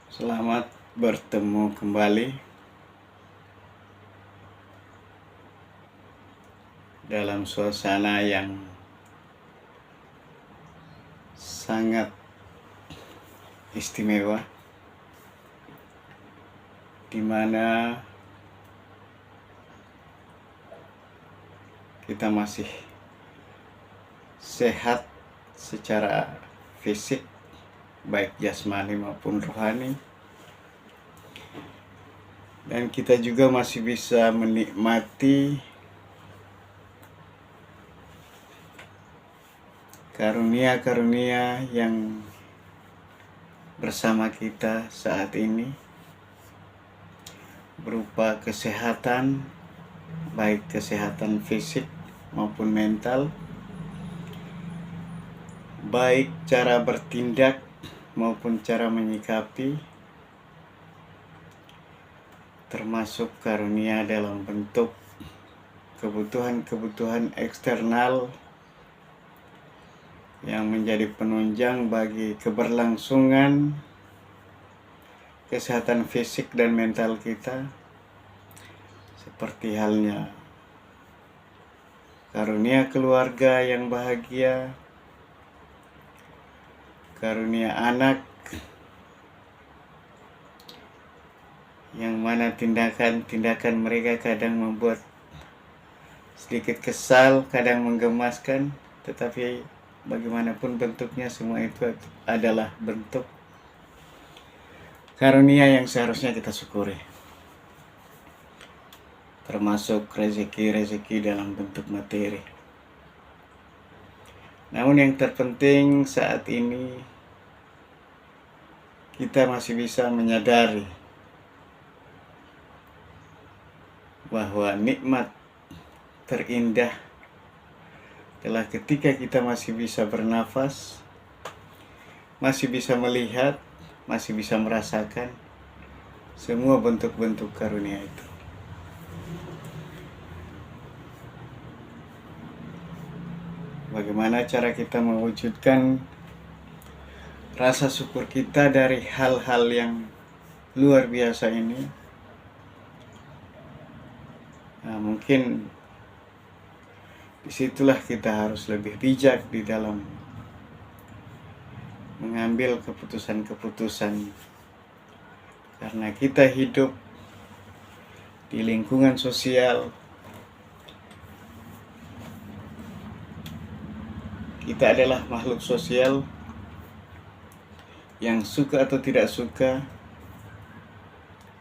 Selamat bertemu kembali dalam suasana yang sangat istimewa, di mana kita masih sehat secara fisik, baik jasmani maupun rohani, dan kita juga masih bisa menikmati karunia-karunia yang bersama kita saat ini, berupa kesehatan, baik kesehatan fisik maupun mental, baik cara bertindak maupun cara menyikapi, termasuk karunia dalam bentuk kebutuhan-kebutuhan eksternal yang menjadi penunjang bagi keberlangsungan kesehatan fisik dan mental kita, seperti halnya karunia keluarga yang bahagia, karunia anak yang mana tindakan-tindakan mereka kadang membuat sedikit kesal, kadang menggemaskan, tetapi bagaimanapun bentuknya, semua itu adalah bentuk karunia yang seharusnya kita syukuri, termasuk rezeki-rezeki dalam bentuk materi. Namun yang terpenting saat ini, kita masih bisa menyadari bahwa nikmat terindah adalah ketika kita masih bisa bernafas, masih bisa melihat, masih bisa merasakan semua bentuk-bentuk karunia itu. Bagaimana cara kita mewujudkan rasa syukur kita dari hal-hal yang luar biasa ini? Nah, mungkin disitulah kita harus lebih bijak di dalam mengambil keputusan-keputusan, karena kita hidup di lingkungan sosial, kita adalah makhluk sosial yang suka atau tidak suka,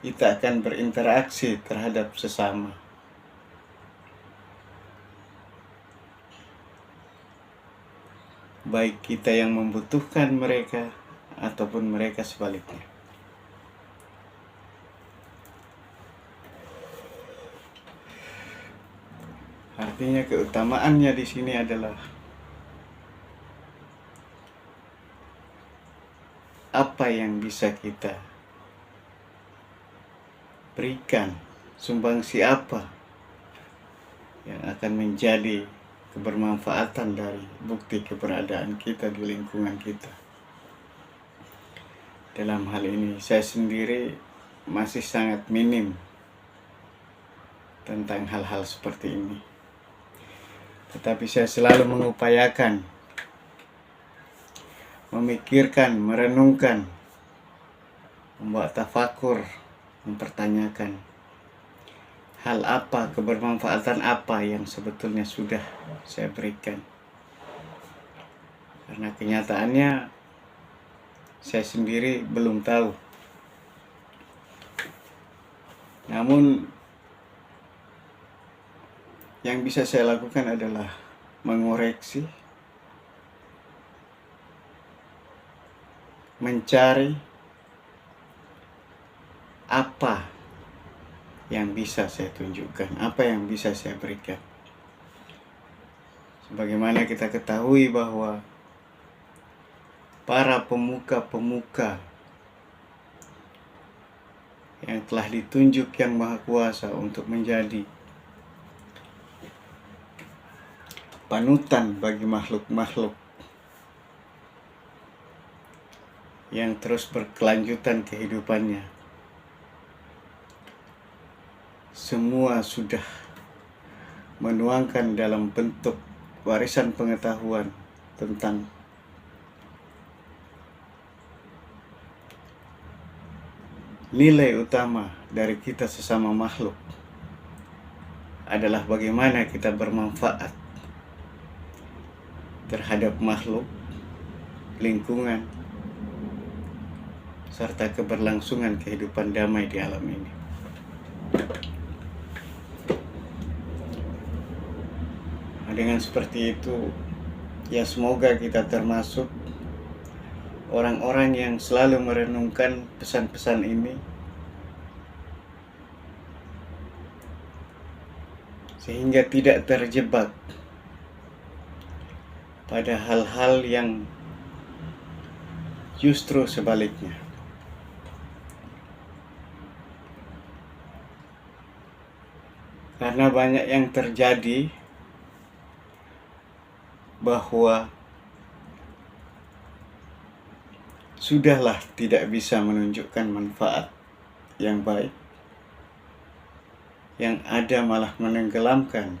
kita akan berinteraksi terhadap sesama. Baik kita yang membutuhkan mereka ataupun mereka sebaliknya. Artinya keutamaannya di sini adalah apa yang bisa kita berikan, sumbangsi apa yang akan menjadi kebermanfaatan dari bukti keberadaan kita di lingkungan kita. Dalam hal ini saya sendiri masih sangat minim tentang hal-hal seperti ini, tetapi saya selalu mengupayakan memikirkan, merenungkan, membuat tafakur, mempertanyakan hal apa, kebermanfaatan apa yang sebetulnya sudah saya berikan. Karena kenyataannya saya sendiri belum tahu. Namun yang bisa saya lakukan adalah mengoreksi, mencari apa yang bisa saya tunjukkan, apa yang bisa saya berikan. Sebagaimana kita ketahui bahwa para pemuka-pemuka yang telah ditunjuk Yang Maha Kuasa untuk menjadi panutan bagi makhluk-makhluk yang terus berkelanjutan kehidupannya. Semua sudah menuangkan dalam bentuk warisan pengetahuan tentang nilai utama dari kita sesama makhluk adalah bagaimana kita bermanfaat terhadap makhluk, lingkungan, serta keberlangsungan kehidupan damai di alam ini. Nah, dengan seperti itu, ya semoga kita termasuk orang-orang yang selalu merenungkan pesan-pesan ini, sehingga tidak terjebak pada hal-hal yang justru sebaliknya. Karena banyak yang terjadi bahwa sudahlah tidak bisa menunjukkan manfaat yang baik, yang ada malah menenggelamkan.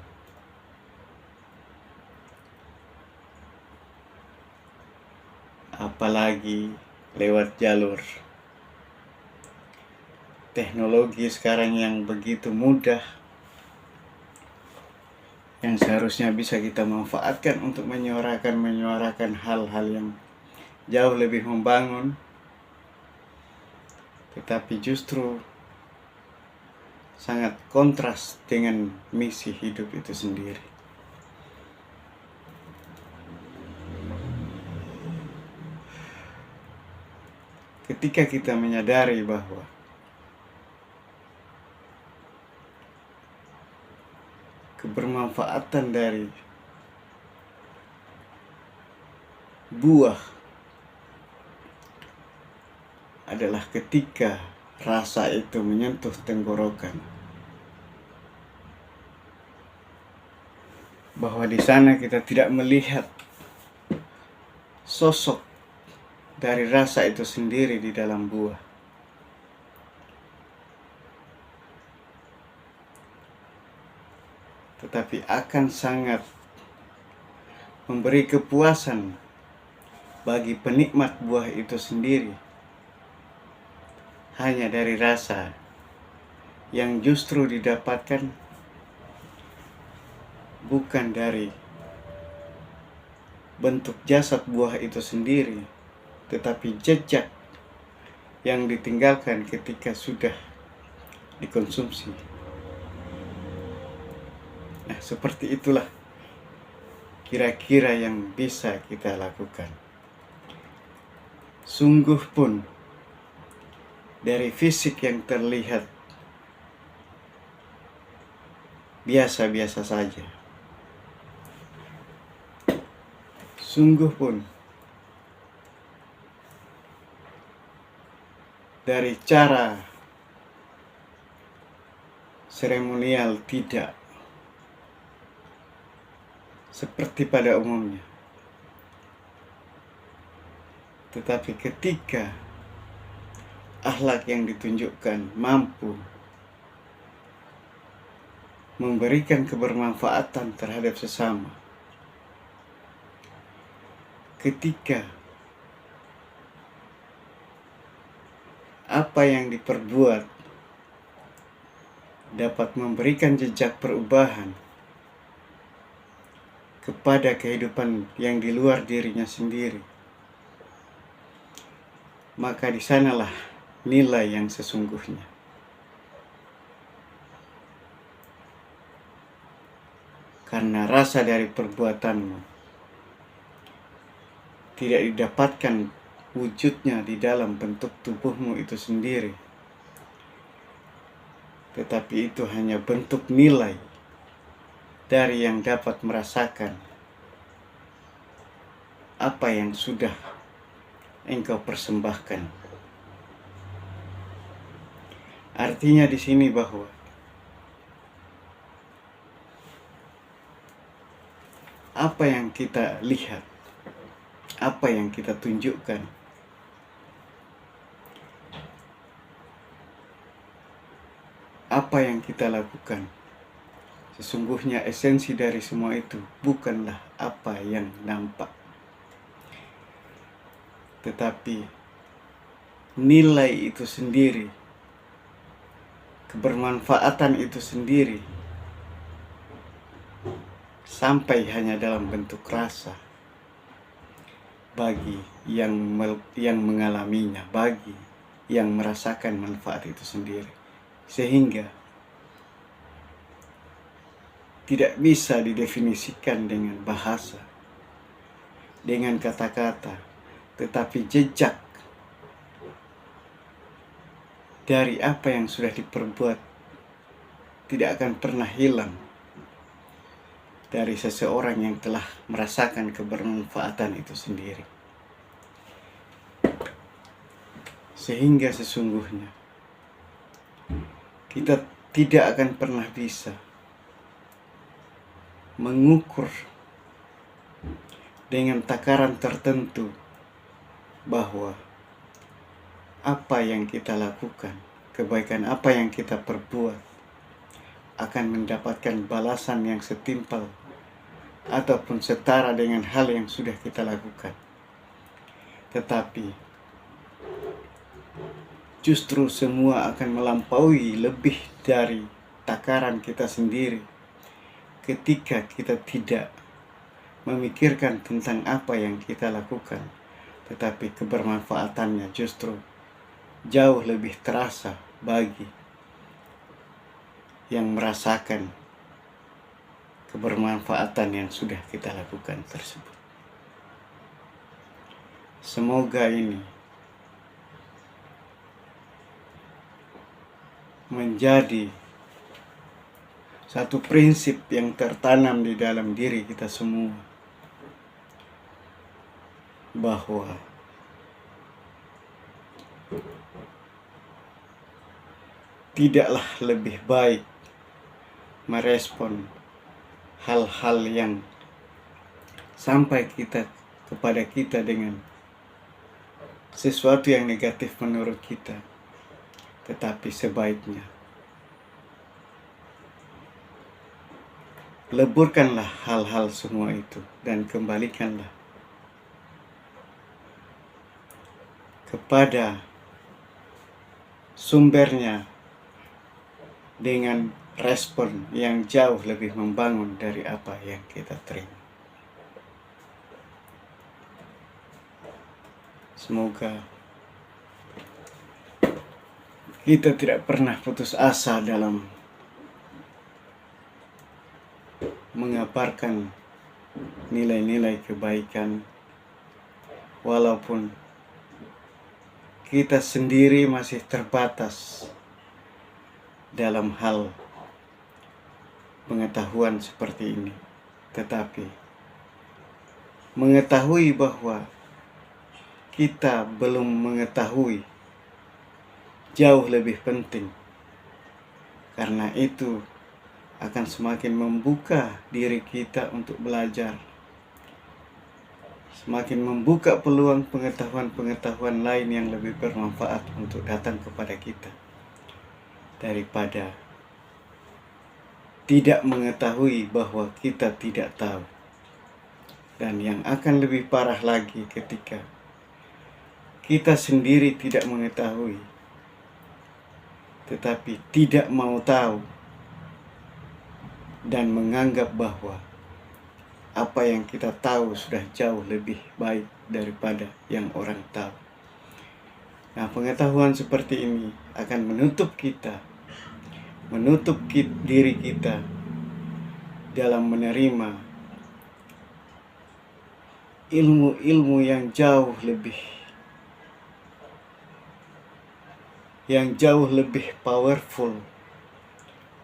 Apalagi lewat jalur teknologi sekarang yang begitu mudah, yang seharusnya bisa kita manfaatkan untuk menyuarakan hal-hal yang jauh lebih membangun, tetapi justru sangat kontras dengan misi hidup itu sendiri. Ketika kita menyadari bahwa kebermanfaatan dari buah adalah ketika rasa itu menyentuh tenggorokan, bahwa di sana kita tidak melihat sosok dari rasa itu sendiri di dalam buah, tetapi akan sangat memberi kepuasan bagi penikmat buah itu sendiri hanya dari rasa yang justru didapatkan bukan dari bentuk jasad buah itu sendiri, tetapi jejak yang ditinggalkan ketika sudah dikonsumsi. Nah, seperti itulah kira-kira yang bisa kita lakukan. Sungguh pun dari fisik yang terlihat biasa-biasa saja, sungguh pun dari cara seremonial tidak seperti pada umumnya, tetapi ketika akhlak yang ditunjukkan mampu memberikan kebermanfaatan terhadap sesama, ketika apa yang diperbuat dapat memberikan jejak perubahan kepada kehidupan yang di luar dirinya sendiri, maka di sanalah nilai yang sesungguhnya. Karena rasa dari perbuatanmu tidak didapatkan wujudnya di dalam bentuk tubuhmu itu sendiri, tetapi itu hanya bentuk nilai dari yang dapat merasakan apa yang sudah engkau persembahkan. Artinya di sini bahwa apa yang kita lihat, apa yang kita tunjukkan, apa yang kita lakukan. Sesungguhnya esensi dari semua itu bukanlah apa yang nampak, tetapi nilai itu sendiri, kebermanfaatan itu sendiri, sampai hanya dalam bentuk rasa bagi yang mengalaminya, bagi yang merasakan manfaat itu sendiri. Sehingga tidak bisa didefinisikan dengan bahasa, dengan kata-kata, tetapi jejak dari apa yang sudah diperbuat tidak akan pernah hilang dari seseorang yang telah merasakan kebermanfaatan itu sendiri. Sehingga sesungguhnya kita tidak akan pernah bisa mengukur dengan takaran tertentu bahwa apa yang kita lakukan, kebaikan apa yang kita perbuat akan mendapatkan balasan yang setimpal ataupun setara dengan hal yang sudah kita lakukan. Tetapi justru semua akan melampaui lebih dari takaran kita sendiri ketika kita tidak memikirkan tentang apa yang kita lakukan, tetapi kebermanfaatannya justru jauh lebih terasa bagi yang merasakan kebermanfaatan yang sudah kita lakukan tersebut. Semoga ini menjadi satu prinsip yang tertanam di dalam diri kita semua, bahwa tidaklah lebih baik merespon hal-hal yang sampai kepada kita dengan sesuatu yang negatif menurut kita, tetapi sebaiknya leburkanlah hal-hal semua itu dan kembalikanlah kepada sumbernya dengan respon yang jauh lebih membangun dari apa yang kita terima. Semoga kita tidak pernah putus asa dalam mengabarkan nilai-nilai kebaikan, walaupun kita sendiri masih terbatas dalam hal pengetahuan seperti ini. Tetapi mengetahui bahwa kita belum mengetahui jauh lebih penting, karena itu akan semakin membuka diri kita untuk belajar, semakin membuka peluang pengetahuan-pengetahuan lain yang lebih bermanfaat untuk datang kepada kita, daripada tidak mengetahui bahwa kita tidak tahu. Dan yang akan lebih parah lagi ketika kita sendiri tidak mengetahui, tetapi tidak mau tahu dan menganggap bahwa apa yang kita tahu sudah jauh lebih baik daripada yang orang tahu. Nah, pengetahuan seperti ini akan menutup diri kita dalam menerima ilmu-ilmu yang jauh lebih powerful.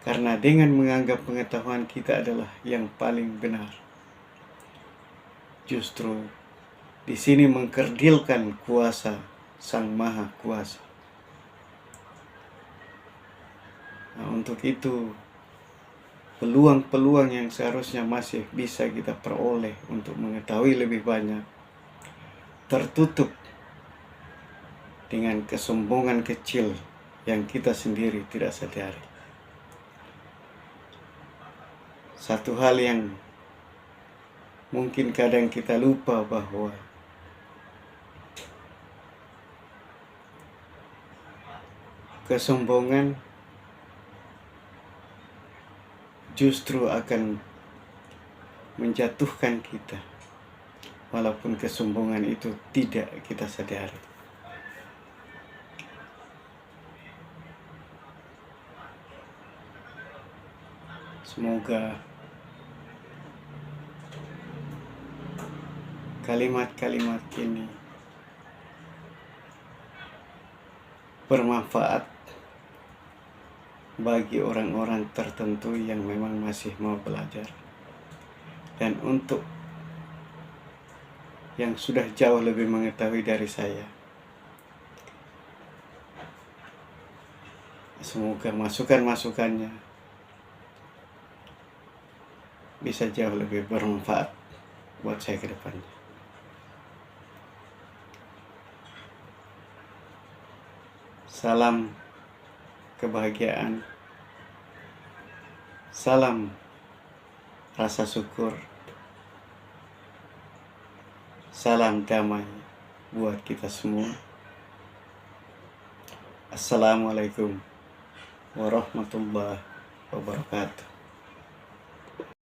Karena dengan menganggap pengetahuan kita adalah yang paling benar, justru di sini mengkerdilkan kuasa Sang Maha Kuasa. Nah, untuk itu peluang-peluang yang seharusnya masih bisa kita peroleh untuk mengetahui lebih banyak tertutup dengan kesombongan kecil yang kita sendiri tidak sadari. Satu hal yang mungkin kadang kita lupa bahwa kesombongan justru akan menjatuhkan kita, walaupun kesombongan itu tidak kita sadari. Semoga kalimat-kalimat ini bermanfaat bagi orang-orang tertentu yang memang masih mau belajar. Dan untuk yang sudah jauh lebih mengetahui dari saya, semoga masukan-masukannya bisa jauh lebih bermanfaat buat saya ke depannya. Salam kebahagiaan, salam rasa syukur, salam damai buat kita semua. Assalamualaikum warahmatullahi wabarakatuh.